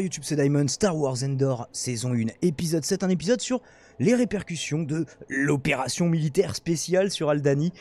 YouTube, c'est Diamond, Star Wars Endor, saison 1, épisode 7, un épisode sur les répercussions de l'opération militaire spéciale sur Aldhani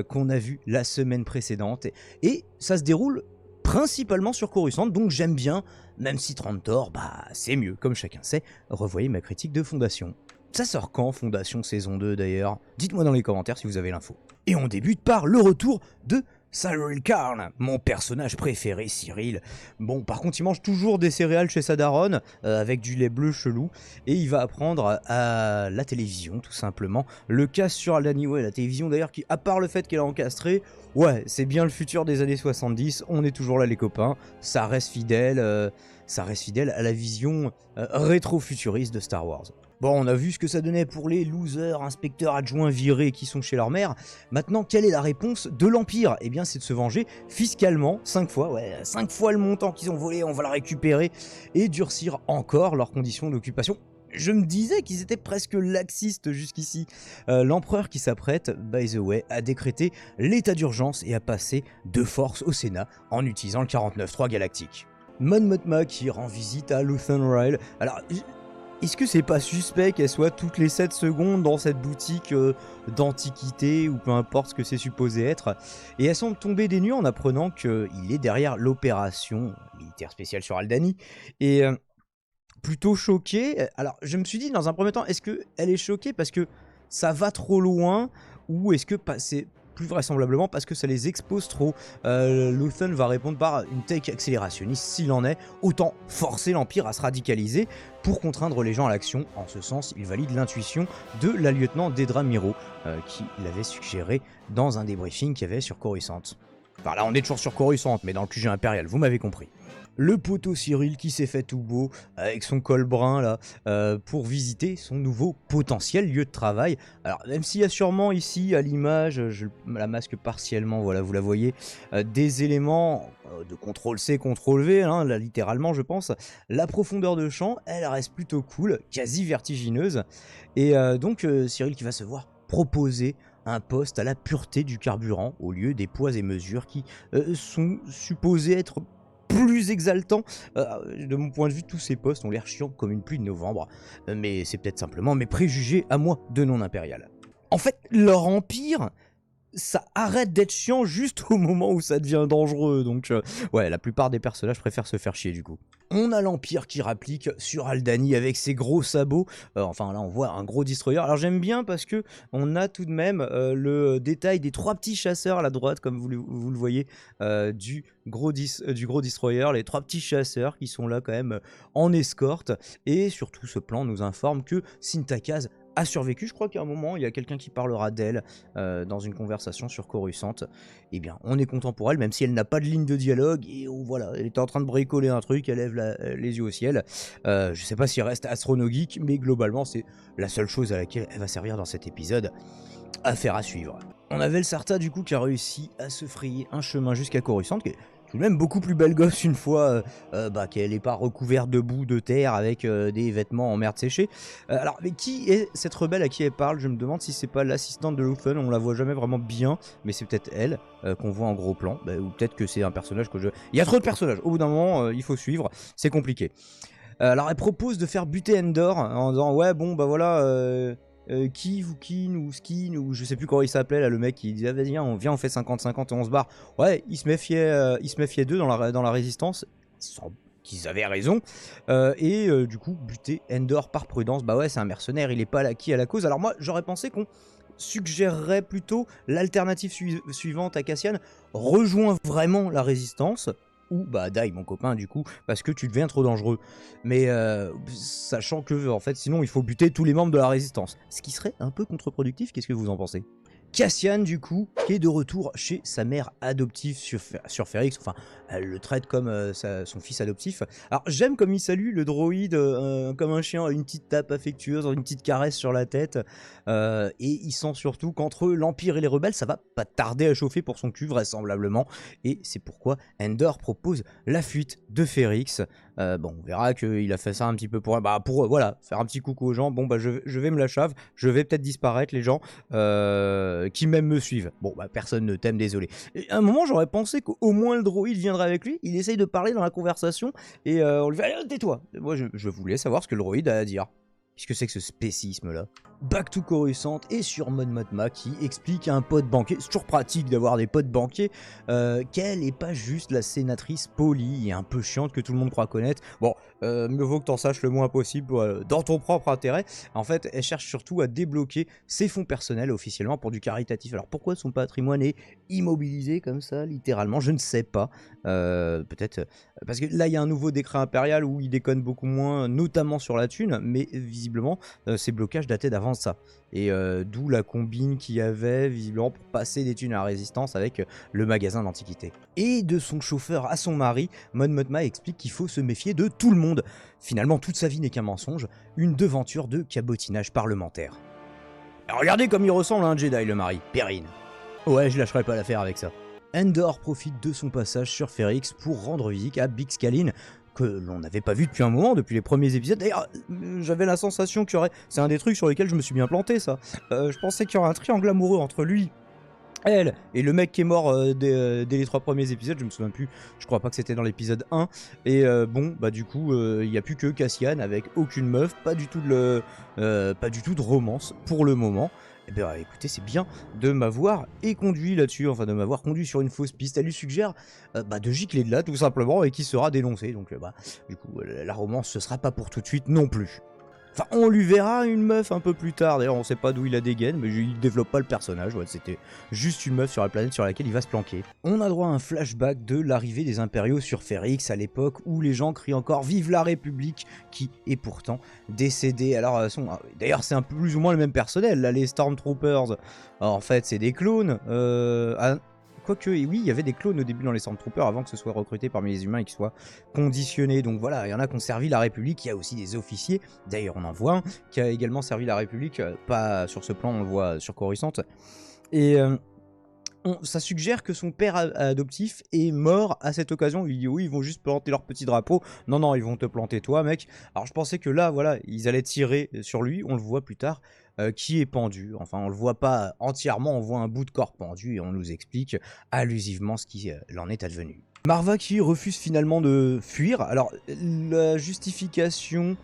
qu'on a vu la semaine précédente. Et ça se déroule principalement sur Coruscant, donc j'aime bien, même si Trantor, bah c'est mieux, comme chacun sait. Revoyez ma critique de Fondation. Ça sort quand, Fondation saison 2 d'ailleurs? Dites-moi dans les commentaires si vous avez l'info. Et on débute par le retour de Cyril Karn, mon personnage préféré, Cyril. Bon, par contre, il mange toujours des céréales chez sa daronne, avec du lait bleu chelou, et il va apprendre à la télévision, tout simplement. Le casse sur Aldhani, ouais, la télévision d'ailleurs, qui, à part le fait qu'elle est encastrée, ouais, c'est bien le futur des années 70, on est toujours là les copains, ça reste fidèle à la vision rétro-futuriste de Star Wars. Bon, on a vu ce que ça donnait pour les losers, inspecteurs adjoints virés qui sont chez leur mère. Maintenant, quelle est la réponse de l'Empire? Eh bien, c'est de se venger fiscalement, 5 fois, ouais, 5 fois le montant qu'ils ont volé, on va le récupérer, et durcir encore leurs conditions d'occupation. Je me disais qu'ils étaient presque laxistes jusqu'ici. L'empereur qui s'apprête, by the way, à décréter l'état d'urgence et à passer de force au Sénat en utilisant le 49.3 galactique. Mon Mothma qui rend visite à Luthen Rail. Alors, est-ce que c'est pas suspect qu'elle soit toutes les 7 secondes dans cette boutique d'antiquité ou peu importe ce que c'est supposé être? Et elle semble tomber des nues en apprenant qu'il est derrière l'opération militaire spéciale sur Aldhani. Et plutôt choquée. Alors je me suis dit dans un premier temps, est-ce qu'elle est choquée parce que ça va trop loin ou est-ce que c'est plus vraisemblablement parce que ça les expose trop? Luthen va répondre par une take accélérationniste. S'il en est, autant forcer l'Empire à se radicaliser pour contraindre les gens à l'action. En ce sens, il valide l'intuition de la lieutenant Dedra Meero qui l'avait suggéré dans un débriefing qu'il y avait sur Coruscant. Enfin là on est toujours sur Coruscant, mais dans le QG impérial, vous m'avez compris. Le poteau Cyril qui s'est fait tout beau avec son col brun là pour visiter son nouveau potentiel lieu de travail. Alors même s'il y a sûrement ici à l'image, je la masque partiellement, voilà vous la voyez, des éléments de CTRL C, CTRL V, hein, là littéralement je pense, la profondeur de champ elle reste plutôt cool, quasi vertigineuse, et donc Cyril qui va se voir proposer un poste à la pureté du carburant au lieu des poids et mesures qui sont supposés être plus exaltant. De mon point de vue, tous ces postes ont l'air chiants comme une pluie de novembre, mais c'est peut-être simplement mes préjugés à moi de non-impérial. En fait, leur empire, ça arrête d'être chiant juste au moment où ça devient dangereux, donc ouais, la plupart des personnages préfèrent se faire chier du coup. On a l'Empire qui rapplique sur Aldhani avec ses gros sabots, enfin là on voit un gros destroyer. Alors j'aime bien parce que on a tout de même le détail des 3 petits chasseurs à la droite, comme vous le voyez, du gros destroyer, les 3 petits chasseurs qui sont là quand même en escorte, et surtout ce plan nous informe que Sintakaz a survécu. Je crois qu'à un moment il y a quelqu'un qui parlera d'elle dans une conversation sur Coruscant. Eh bien on est content pour elle, même si elle n'a pas de ligne de dialogue, et voilà, elle était en train de bricoler un truc, elle lève les yeux au ciel. Je sais pas s'il reste astronogeek, mais globalement c'est la seule chose à laquelle elle va servir dans cet épisode. Affaire à suivre. On avait le Sartha du coup qui a réussi à se frayer un chemin jusqu'à Coruscant, qui est tout de même beaucoup plus belle gosse une fois qu'elle n'est pas recouverte de boue de terre avec des vêtements en merde séchée. Alors, mais qui est cette rebelle à qui elle parle? Je me demande si c'est pas l'assistante de Luthen, on la voit jamais vraiment bien, mais c'est peut-être elle qu'on voit en gros plan, ou peut-être que c'est un personnage que je... Il y a trop de personnages, au bout d'un moment il faut suivre, c'est compliqué. Alors elle propose de faire buter Endor en disant ouais bon bah voilà... Kiv ou Kin ou Skin ou je sais plus comment il s'appelait là, le mec qui disait vas-y on fait 50-50 et on se barre. Ouais, il se méfiait d'eux dans la résistance, sans qu'ils avaient raison, et du coup buter Endor par prudence. Bah ouais, c'est un mercenaire, il est pas acquis à la cause. Alors moi j'aurais pensé qu'on suggérerait plutôt l'alternative suivante à Cassian: rejoins vraiment la résistance, ou bah die mon copain du coup, parce que tu deviens trop dangereux. Mais sachant que en fait sinon il faut buter tous les membres de la résistance, ce qui serait un peu contre-productif. Qu'est-ce que vous en pensez? Cassian du coup, qui est de retour chez sa mère adoptive sur Ferrix, enfin elle le traite comme son fils adoptif. Alors j'aime comme il salue le droïde comme un chien, une petite tape affectueuse, une petite caresse sur la tête, et il sent surtout qu'entre l'Empire et les rebelles ça va pas tarder à chauffer pour son cul vraisemblablement, et c'est pourquoi Endor propose la fuite de Ferrix Bon, on verra qu'il a fait ça un petit peu pour voilà, faire un petit coucou aux gens. Bon, bah, je vais me la chave, je vais peut-être disparaître, les gens qui même me suivent. Bon, bah, personne ne t'aime, désolé. Et à un moment, j'aurais pensé qu'au moins le droïde viendrait avec lui, il essaye de parler dans la conversation, et on lui fait allez, tais-toi. Moi, je voulais savoir ce que le droïde a à dire. Qu'est-ce que c'est que ce spécisme-là? Back to Coruscant et sur Mon Mothma qui explique à un pote banquier, c'est toujours pratique d'avoir des potes banquiers, qu'elle n'est pas juste la sénatrice polie et un peu chiante que tout le monde croit connaître. Bon, mieux vaut que t'en saches le moins possible dans ton propre intérêt. En fait, elle cherche surtout à débloquer ses fonds personnels officiellement pour du caritatif. Alors pourquoi son patrimoine est immobilisé comme ça, littéralement? Je ne sais pas. Peut-être parce que là, il y a un nouveau décret impérial où il déconne beaucoup moins, notamment sur la thune, mais visiblement, ces blocages dataient d'avant ça. Et d'où la combine qu'il y avait, visiblement, pour passer des thunes à la résistance avec le magasin d'antiquités. Et de son chauffeur à son mari, Mon Mothma explique qu'il faut se méfier de tout le monde. Finalement, toute sa vie n'est qu'un mensonge, une devanture de cabotinage parlementaire. Alors, regardez comme il ressemble à un Jedi, le mari, Perrine. Ouais, je lâcherai pas l'affaire avec ça. Endor profite de son passage sur Ferrix pour rendre visite à Bix Kalin, que l'on n'avait pas vu depuis un moment, depuis les premiers épisodes. D'ailleurs, j'avais la sensation qu'il y aurait... C'est un des trucs sur lesquels je me suis bien planté, ça. Je pensais qu'il y aurait un triangle amoureux entre lui, elle et le mec qui est mort dès les 3 premiers épisodes, je me souviens plus, je crois pas que c'était dans l'épisode 1. Et bon, bah du coup, il n'y a plus que Cassian avec aucune meuf, pas du tout de romance pour le moment. Eh bien écoutez, c'est bien de m'avoir conduit là-dessus, enfin de m'avoir conduit sur une fausse piste. Elle lui suggère de gicler de là tout simplement et qui sera dénoncé. Donc du coup, la romance ce sera pas pour tout de suite non plus. Enfin, on lui verra une meuf un peu plus tard. D'ailleurs, on sait pas d'où il a des gaines, mais il développe pas le personnage. Ouais, c'était juste une meuf sur la planète sur laquelle il va se planquer. On a droit à un flashback de l'arrivée des impériaux sur Ferrix à l'époque où les gens crient encore Vive la République, qui est pourtant décédée. Alors, d'ailleurs, c'est un peu plus ou moins le même personnel. Là, les Stormtroopers, en fait, c'est des clones. Quoique, oui, il y avait des clones au début dans les Stormtroopers avant que ce soit recruté parmi les humains et qu'ils soient conditionnés. Donc voilà, il y en a qui ont servi la République, il y a aussi des officiers, d'ailleurs on en voit un, qui a également servi la République, pas sur ce plan, on le voit sur Coruscant. Et ça suggère que son père adoptif est mort à cette occasion. Il dit oui, ils vont juste planter leur petit drapeau. Non, non, ils vont te planter toi, mec. Alors je pensais que là, voilà, ils allaient tirer sur lui, on le voit plus tard. Qui est pendu. Enfin, on le voit pas entièrement, on voit un bout de corps pendu et on nous explique allusivement ce qui l'en est advenu. Marva qui refuse finalement de fuir. Alors, la justification...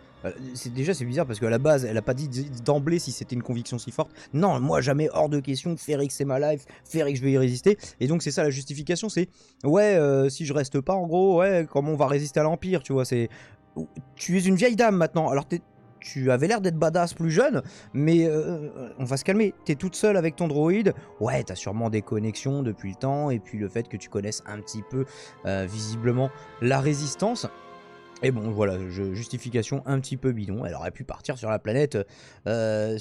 c'est bizarre parce qu'à la base, elle a pas dit d'emblée si c'était une conviction si forte. Non, moi jamais, hors de question, Ferrix c'est ma life, Ferrix je vais y résister. Et donc c'est ça la justification, c'est ouais, si je reste pas en gros, ouais, comment on va résister à l'Empire, tu vois, c'est... Tu es une vieille dame maintenant, alors tu avais l'air d'être badass plus jeune, mais on va se calmer. T'es toute seule avec ton droïde. Ouais, t'as sûrement des connexions depuis le temps, et puis le fait que tu connaisses un petit peu, visiblement, la résistance. Et bon, voilà, justification un petit peu bidon. Elle aurait pu partir sur la planète, des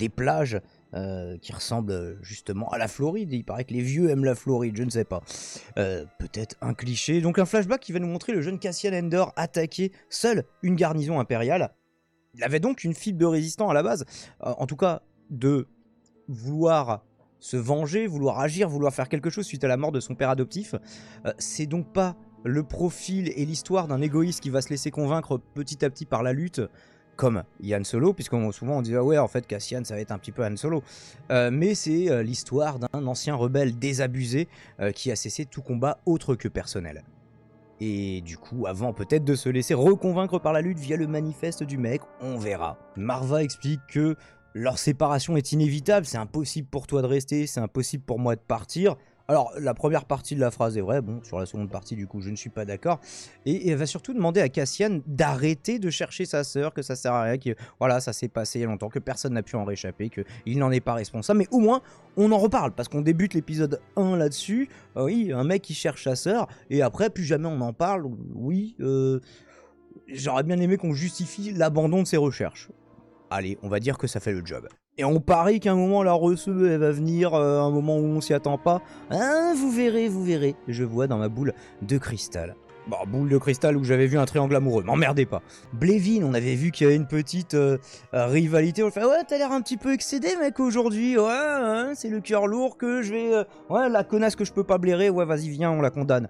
plages, qui ressemble justement à la Floride. Il paraît que les vieux aiment la Floride, je ne sais pas. Peut-être un cliché. Donc un flashback qui va nous montrer le jeune Cassian Andor attaquer seul une garnison impériale. Il avait donc une fibre de résistant à la base, en tout cas de vouloir se venger, vouloir agir, vouloir faire quelque chose suite à la mort de son père adoptif. C'est donc pas le profil et l'histoire d'un égoïste qui va se laisser convaincre petit à petit par la lutte, comme Han Solo, puisqu'on souvent on dit ah ouais, en fait Cassian ça va être un petit peu Han Solo, mais c'est l'histoire d'un ancien rebelle désabusé qui a cessé tout combat autre que personnel. Et du coup, avant peut-être de se laisser reconvaincre par la lutte via le manifeste du mec, on verra. Marva explique que leur séparation est inévitable, c'est impossible pour toi de rester, c'est impossible pour moi de partir. Alors, la première partie de la phrase est vraie, bon, sur la seconde partie, du coup, je ne suis pas d'accord. Et elle va surtout demander à Cassian d'arrêter de chercher sa sœur, que ça sert à rien, que voilà, ça s'est passé il y a longtemps, que personne n'a pu en réchapper, qu'il n'en est pas responsable. Mais au moins, on en reparle, parce qu'on débute l'épisode 1 là-dessus. Oui, un mec qui cherche sa sœur, et après, plus jamais on en parle. Oui, j'aurais bien aimé qu'on justifie l'abandon de ses recherches. Allez, on va dire que ça fait le job. Et on parie qu'à un moment la recevue elle va venir, un moment où on s'y attend pas. Hein, vous verrez, je vois dans ma boule de cristal. Bon, boule de cristal où j'avais vu un triangle amoureux, m'emmerdez pas. Blévin, on avait vu qu'il y avait une petite rivalité, on fait ouais, t'as l'air un petit peu excédé mec aujourd'hui, ouais, c'est le cœur lourd que je vais... ouais, la connasse que je peux pas blairer, ouais vas-y viens, on la condamne.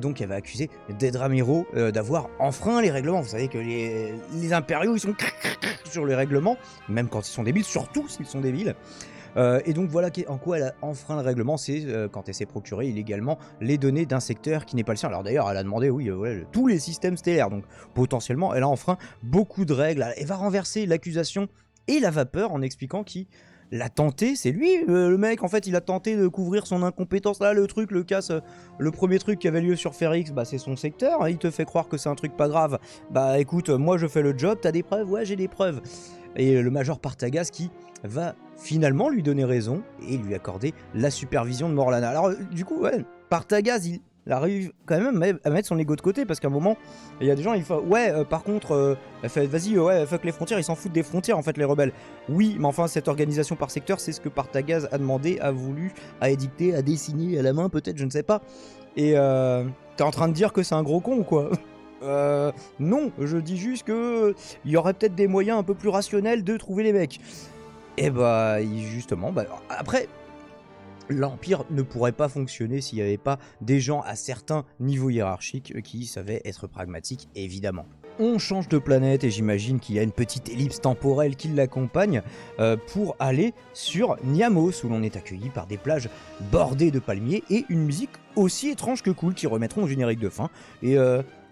Donc elle va accuser Dead Ramiro d'avoir enfreint les règlements, vous savez que les impériaux ils sont sur les règlements, même quand ils sont débiles, surtout s'ils sont débiles. Et donc voilà en quoi elle a enfreint le règlement, c'est quand elle s'est procuré illégalement les données d'un secteur qui n'est pas le sien. Alors d'ailleurs elle a demandé tous les systèmes stellaires, donc potentiellement elle a enfreint beaucoup de règles. Elle va renverser l'accusation et la vapeur en expliquant qu'il l'a tenté, c'est lui le mec en fait, il a tenté de couvrir son incompétence. Là le premier truc qui avait lieu sur Ferrix, bah c'est son secteur, il te fait croire que c'est un truc pas grave, bah écoute moi je fais le job, t'as des preuves, ouais j'ai des preuves. Et le Major Partagaz qui va finalement lui donner raison et lui accorder la supervision de Morlana. Alors du coup ouais, Partagaz il arrive quand même à mettre son ego de côté, parce qu'à un moment il y a des gens, il faut par contre vas-y ouais fuck les frontières, ils s'en foutent des frontières en fait les rebelles. Oui mais enfin cette organisation par secteur, c'est ce que Partagaz a demandé, a voulu, a édicté, a dessiné à la main peut-être, je ne sais pas. Et t'es en train de dire que c'est un gros con ou quoi? Non, je dis juste que il y aurait peut-être des moyens un peu plus rationnels de trouver les mecs. Et bah justement, après l'Empire ne pourrait pas fonctionner s'il n'y avait pas des gens à certains niveaux hiérarchiques qui savaient être pragmatiques, évidemment. On change de planète et j'imagine qu'il y a une petite ellipse temporelle qui l'accompagne pour aller sur Niamos, où l'on est accueilli par des plages bordées de palmiers et une musique aussi étrange que cool qui remettront au générique de fin. Et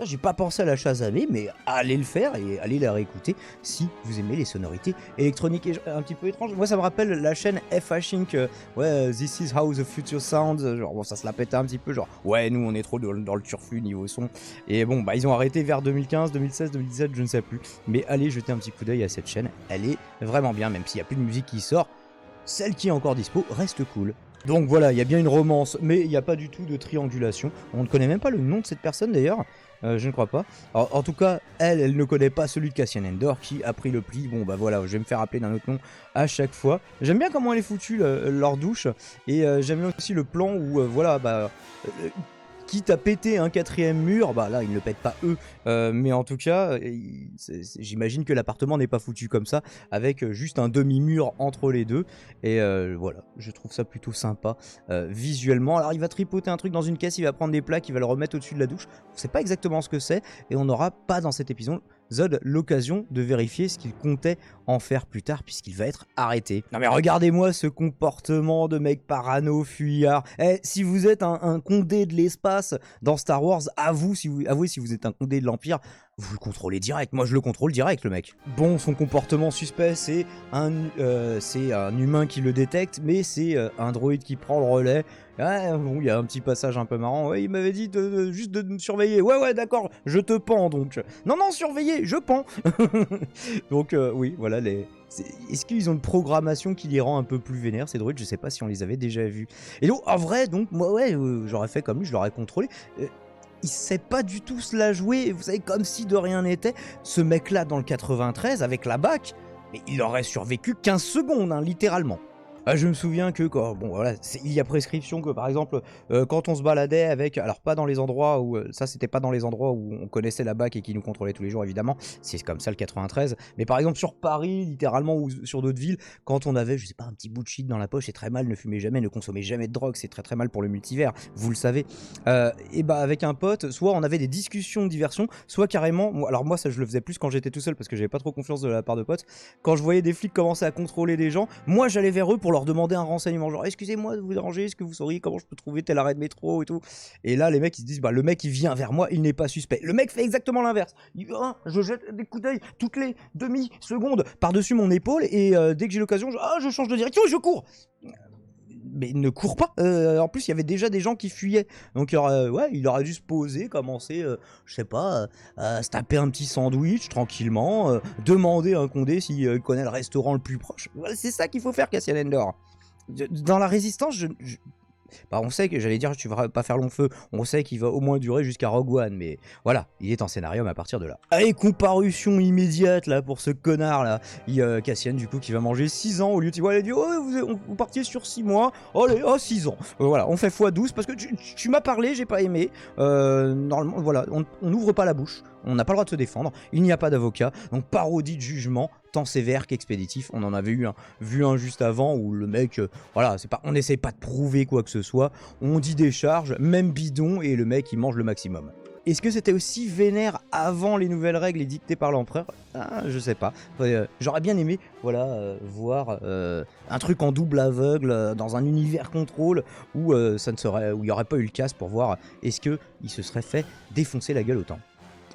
j'ai pas pensé à la chasamer, mais allez le faire et allez la réécouter si vous aimez les sonorités électroniques et un petit peu étranges. Moi ça me rappelle la chaîne FH Inc. This is how the future sounds. Genre bon, ça se la pète un petit peu, genre ouais nous on est trop dans le turfu niveau son. Et bon ils ont arrêté vers 2015, 2016, 2017, je ne sais plus. Mais allez jeter un petit coup d'œil à cette chaîne, elle est vraiment bien, même s'il n'y a plus de musique qui sort. Celle qui est encore dispo reste cool. Donc voilà, il y a bien une romance, mais il n'y a pas du tout de triangulation. On ne connaît même pas le nom de cette personne d'ailleurs, je ne crois pas. Alors, en tout cas, elle ne connaît pas celui de Cassian Andor qui a pris le pli. Bon bah voilà, je vais me faire appeler d'un autre nom à chaque fois. J'aime bien comment elle est foutue, leur douche, et j'aime bien aussi le plan où quitte à péter un quatrième mur, bah là ils ne le pètent pas eux, mais en tout cas j'imagine que l'appartement n'est pas foutu comme ça, avec juste un demi-mur entre les deux, et voilà, je trouve ça plutôt sympa visuellement. Alors il va tripoter un truc dans une caisse, il va prendre des plaques, il va le remettre au-dessus de la douche, on sait pas exactement ce que c'est, et on n'aura pas dans cet épisode l'occasion de vérifier ce qu'il comptait en faire plus tard, puisqu'il va être arrêté. Non mais regardez-moi ce comportement de mec parano, fuyard. Si vous êtes un condé de l'espace dans Star Wars, avouez si vous êtes un condé de l'Empire, vous le contrôlez direct. Moi je le contrôle direct le mec. Bon, son comportement suspect, c'est un humain qui le détecte, mais c'est un droïde qui prend le relais. Ouais, bon, il y a un petit passage un peu marrant. Ouais, il m'avait dit juste de me surveiller. Ouais, d'accord, je te pends donc. Non, surveiller, je pends. Donc, oui, voilà. Est-ce qu'ils ont une programmation qui les rend un peu plus vénères, ces droïdes? Je sais pas si on les avait déjà vus. Et donc, en vrai, donc, moi, ouais, j'aurais fait comme lui, je l'aurais contrôlé. Il sait pas du tout se la jouer, vous savez, comme si de rien n'était. Ce mec-là, dans le 93, avec la BAC, mais il aurait survécu 15 secondes, hein, littéralement. Je me souviens que il y a prescription que par exemple quand on se baladait avec, alors pas dans les endroits où ça c'était pas dans les endroits où on connaissait la BAC et qui nous contrôlait tous les jours évidemment, c'est comme ça le 93, mais par exemple sur Paris littéralement ou sur d'autres villes, quand on avait je sais pas un petit bout de shit dans la poche, c'est très mal, ne fumez jamais, ne consommez jamais de drogue, c'est très très mal pour le multivers, vous le savez. Et avec un pote, soit on avait des discussions de diversion, soit carrément, alors moi ça je le faisais plus quand j'étais tout seul parce que j'avais pas trop confiance de la part de potes, quand je voyais des flics commencer à contrôler des gens, moi j'allais vers eux pour leur demander un renseignement, genre excusez-moi de vous déranger, est-ce que vous sauriez comment je peux trouver tel arrêt de métro et tout. Et là les mecs ils se disent le mec il vient vers moi, il n'est pas suspect. Le mec fait exactement l'inverse, je jette des coups d'œil toutes les demi-secondes par-dessus mon épaule et dès que j'ai l'occasion je change de direction et je cours. Mais il ne court pas, en plus il y avait déjà des gens qui fuyaient, donc il aurait dû se poser, commencer je sais pas, se taper un petit sandwich tranquillement, demander à un condé s'il connaît le restaurant le plus proche. Voilà, c'est ça qu'il faut faire, Cassian Andor. Dans la Résistance, Bah, on sait que, j'allais dire, tu vas pas faire long feu, on sait qu'il va au moins durer jusqu'à Rogue One, mais voilà, il est en scénarium à partir de là. Allez, comparution immédiate là pour ce connard là, Cassian du coup qui va manger 6 ans au lieu de... Voilà, il dit, oh, vous partiez sur 6 mois, allez, oh 6 ans. Voilà, on fait x12 parce que tu m'as parlé, j'ai pas aimé. Normalement, voilà, on n'ouvre pas la bouche, on n'a pas le droit de se défendre, il n'y a pas d'avocat, donc parodie de jugement, tant sévère qu'expéditif. On en avait vu un juste avant où le mec, voilà, on n'essaie pas de prouver quoi que ce soit, on dit des charges, même bidon, et le mec il mange le maximum. Est-ce que c'était aussi vénère avant les nouvelles règles édictées par l'empereur? Je sais pas. J'aurais bien aimé, voilà, voir un truc en double aveugle dans un univers contrôle où où il n'y aurait pas eu le casse pour voir est-ce que il se serait fait défoncer la gueule autant,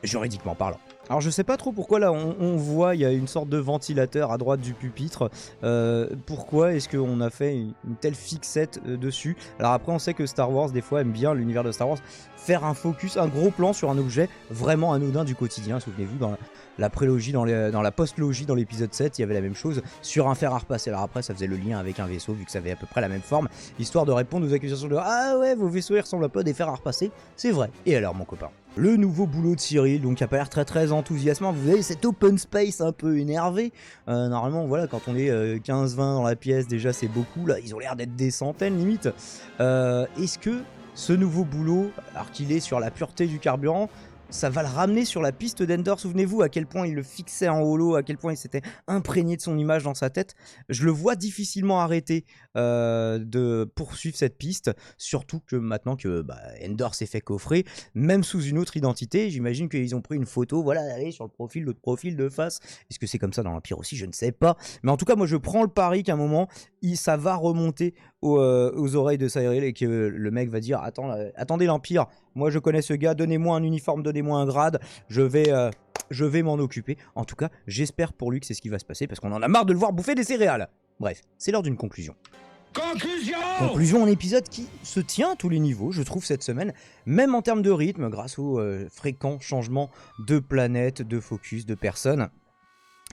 juridiquement parlant. Alors je sais pas trop pourquoi là on voit il y a une sorte de ventilateur à droite du pupitre, pourquoi est-ce qu'on a fait une telle fixette dessus. Alors après on sait que Star Wars des fois aime bien, l'univers de Star Wars, faire un focus, un gros plan sur un objet vraiment anodin du quotidien. Souvenez-vous dans la prélogie, dans la post-logie dans l'épisode 7, il y avait la même chose sur un fer à repasser. Alors après ça faisait le lien avec un vaisseau vu que ça avait à peu près la même forme, histoire de répondre aux accusations de ah ouais vos vaisseaux ils ressemblent un peu à des fers à repasser, c'est vrai. Et alors mon copain, le nouveau boulot de Cyril, donc qui a pas l'air très enthousiasmant, vous avez cet open space un peu énervé, normalement voilà quand on est 15-20 dans la pièce déjà c'est beaucoup, là ils ont l'air d'être des centaines limite. Est-ce que ce nouveau boulot, alors qu'il est sur la pureté du carburant, ça va le ramener sur la piste d'Endor? Souvenez-vous à quel point il le fixait en holo, à quel point il s'était imprégné de son image dans sa tête. Je le vois difficilement arrêter de poursuivre cette piste, surtout que maintenant que Endor s'est fait coffrer, même sous une autre identité, j'imagine qu'ils ont pris une photo, voilà, allez, sur le profil, l'autre profil de face. Est-ce que c'est comme ça dans l'Empire aussi? Je ne sais pas. Mais en tout cas, moi je prends le pari qu'à un moment, ça va remonter aux oreilles de Cyril et que le mec va dire attendez l'Empire, moi je connais ce gars, donnez-moi un uniforme, donnez-moi un grade, je vais m'en occuper. En tout cas, j'espère pour lui que c'est ce qui va se passer parce qu'on en a marre de le voir bouffer des céréales. Bref, c'est l'heure d'une conclusion. Conclusion en épisode qui se tient à tous les niveaux, je trouve, cette semaine, même en termes de rythme, grâce aux fréquents changements de planète, de focus, de personnes,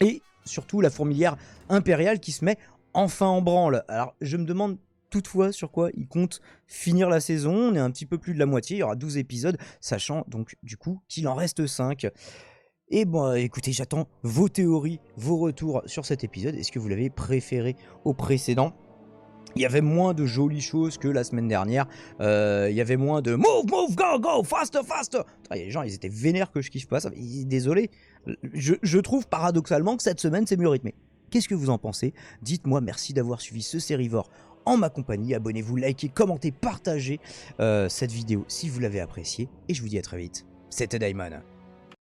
et surtout la fourmilière impériale qui se met enfin en branle. Alors, je me demande toutefois sur quoi il compte finir la saison. On est un petit peu plus de la moitié, il y aura 12 épisodes, sachant donc du coup qu'il en reste 5. Et bon, écoutez, j'attends vos théories, vos retours sur cet épisode. Est-ce que vous l'avez préféré au précédent? Il y avait moins de jolies choses que la semaine dernière. Il y avait moins de move, move, go, go, faster, faster. Les gens, ils étaient vénères que je kiffe pas. Désolé. Je trouve paradoxalement que cette semaine, c'est mieux rythmé. Qu'est-ce que vous en pensez? Dites-moi, merci d'avoir suivi ce Sérivore en ma compagnie. Abonnez-vous, likez, commentez, partagez cette vidéo si vous l'avez appréciée. Et je vous dis à très vite. C'était Daimon.